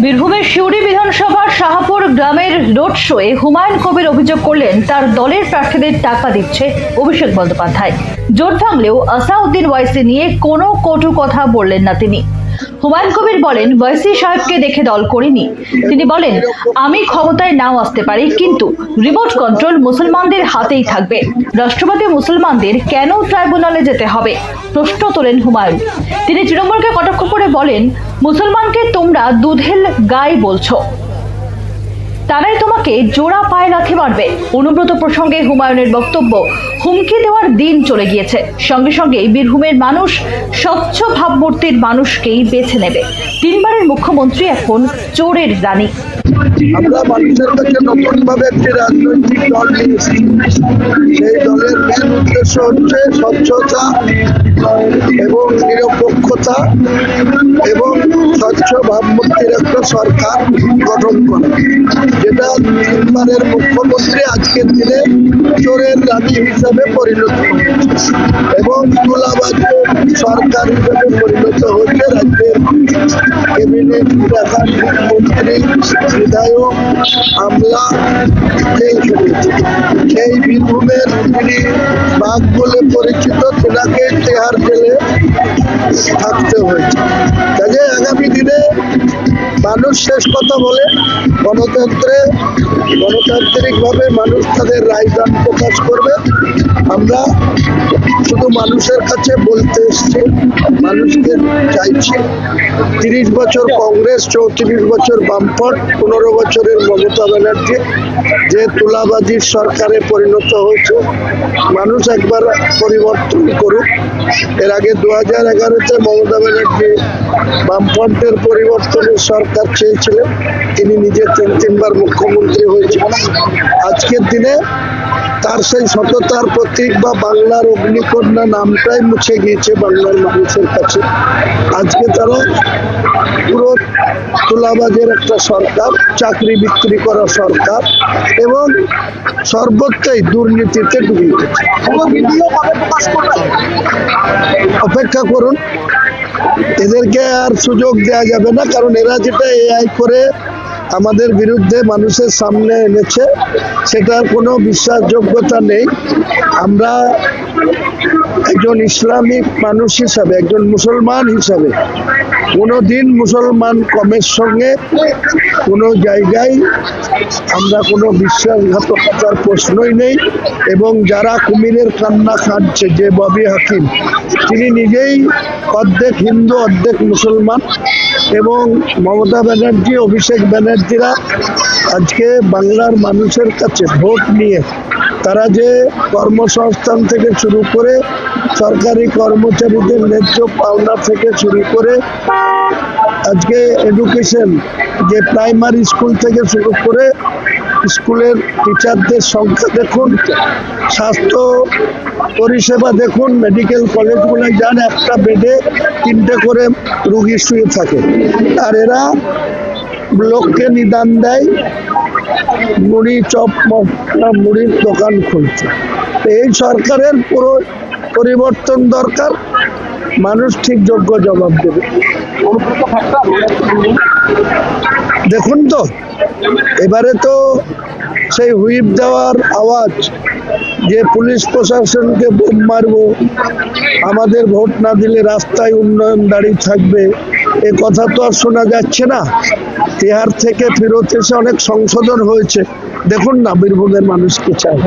বীরভূমের সিউড়ি বিধানসভার শাহপুর গ্রামের রোড শোয়ে হুমায়ুন কবির অভিযোগ করলেন তার দলের প্রার্থীদের টাকা দিচ্ছে অভিষেক বন্দ্যোপাধ্যায়। জোট ভাঙলেও আসাউদ্দিন ওয়াইসি নিয়ে কোনো কটু কথা বললেন না তিনি। হুমায়ুন কবির বলেন, ওয়াইসি সাহেবকে দেখে দল করিনি। তিনি বলেন, আমি ক্ষমতায় নাও আসতে পারি, কিন্তু রিমোট কন্ট্রোল মুসলমানদের হাতেই থাকবে। রাষ্ট্রবাদী মুসলমানদের কেন ট্রাইব্যুনালে যেতে হবে প্রশ্ন তোলেন হুমায়ুন। তিনি তৃণমূলকে কটাক্ষ করে বলেন, মুসলমানকে তোমরা দুধেল গাই বলছো, তারাই তোমাকে জোড়া পায়ে লাথি মারবে। অনুব্রত প্রসঙ্গে হুমায়ুনের বক্তব্য, হুমকি দেওয়ার দিন চলে গিয়েছে। সঙ্গে সঙ্গেই বীরভূমের মানুষ স্বচ্ছ ভাবমূর্তির মানুষকেই বেছে নেবে। তিনবারের মুখ্যমন্ত্রী এখন চোরের রানী। আমরা মানুষের কাছে নতুন ভাবে একটি রাজনৈতিক দল নিয়েছি। সেই দলের মেন উদ্দেশ্য হচ্ছে স্বচ্ছতা এবং নিরপেক্ষতা এবং স্বচ্ছ ভাবমূর্তির একটা সরকার গঠন করা, যেটা তিনবারের মুখ্যমন্ত্রী আজকের দিনে চোরের রানী হিসাবে পরিণত হয়েছে এবং তুলাবাজের সরকার হিসাবে পরিণত হয়েছে। রাজ্যের ক্যাবিনেট প্রধান, মুখ্যমন্ত্রী, বিধায়ক, আমলা, সেই বীরভূমের যিনি বাঘ বলে পরিচিত, তেনাকে তেহার জেলে থাকতে হয়েছে। কাজে আগামী দিনে মানুষ শেষ কথা বলে, গণতান্ত্রিকভাবে মানুষ তাদের রায়দান প্রকাশ করবে। আমরা শুধু মানুষের কাছে বলতে এসছি, মানুষকে চাইছি 30 বছর কংগ্রেস, 34 বছর বামফ্রন্ট, 15 বছরের মমতা ব্যানার্জি যে তুলাবাজির সরকারে পরিণত হয়েছে, মানুষ একবার পরিবর্তন করুক। এর আগে 2011-তে মমতা ব্যানার্জি বামফ্রন্টের পরিবর্তনের সরকার চেয়েছিলেন, তিনি নিজে তিনবার মুখ্যমন্ত্রী হয়েছিলেন। আজকের দিনে তার সেই সততার প্রতীক বা বাংলার অগ্নিকন্যা নামটাই মুছে গিয়েছে বাংলার মানুষের কাছে। আজকে তারা পুরো তুলাবাজের একটা সরকার, চাকরি বিক্রি করা সরকার এবং সর্বত্রই দুর্নীতিতে ডুবে গেছে। অপেক্ষা করুন, এদেরকে আর সুযোগ দেওয়া যাবে না, কারণ এরা যেটা এআই করে আমাদের বিরুদ্ধে মানুষের সামনে এনেছে সেটার কোনো বিশ্বাসযোগ্যতা নেই। আমরা একজন ইসলামিক মানুষ হিসাবে, একজন মুসলমান হিসাবে কোনোদিন মুসলমান কমের সঙ্গে কোনো জায়গায় আমরা কোনো বিশ্বাসঘাতকতার প্রশ্নই নেই। এবং যারা কুমিরের কান্না কাঁদছে, যে ববি হাকিম, তিনি নিজেই অর্ধেক হিন্দু অর্ধেক মুসলমান। এবং মমতা ব্যানার্জি, অভিষেক ব্যানার্জিরা আজকে বাংলার মানুষের কাছে ভোট নিয়ে তারা যে কর্মসংস্থান থেকে শুরু করে সরকারি কর্মচারীদের ন্যায্য পাওনা থেকে শুরু করে আজকে এডুকেশন, যে প্রাইমারি স্কুল থেকে শুরু করে স্কুলের টিচারদের সংখ্যা দেখুন, স্বাস্থ্য পরিষেবা দেখুন, মেডিকেল কলেজগুলো যান, একটা বেডে 3টে করে রুগী শুয়ে থাকে, আর এরা লোককে নিদান দেয়, মুড়ি চপ মুড়ির দোকান খুলছে। এই সরকারের পুরো পরিবর্তন দরকার, মানুষ ঠিক যোগ্য জবাব দেবে। দেখুন তো, এবারে তো সেই হুইপ দেওয়ার আওয়াজ, যে পুলিশ প্রশাসনকে বোম মারবো, আমাদের ভোট না দিলে রাস্তায় উন্নয়ন দাঁড়িয়ে থাকবে, এ কথা তো আর শোনা যাচ্ছে না। তিহার থেকে ফেরত এসে অনেক সংশোধন হয়েছে, দেখুন না বীরভূমের মানুষকে চায়।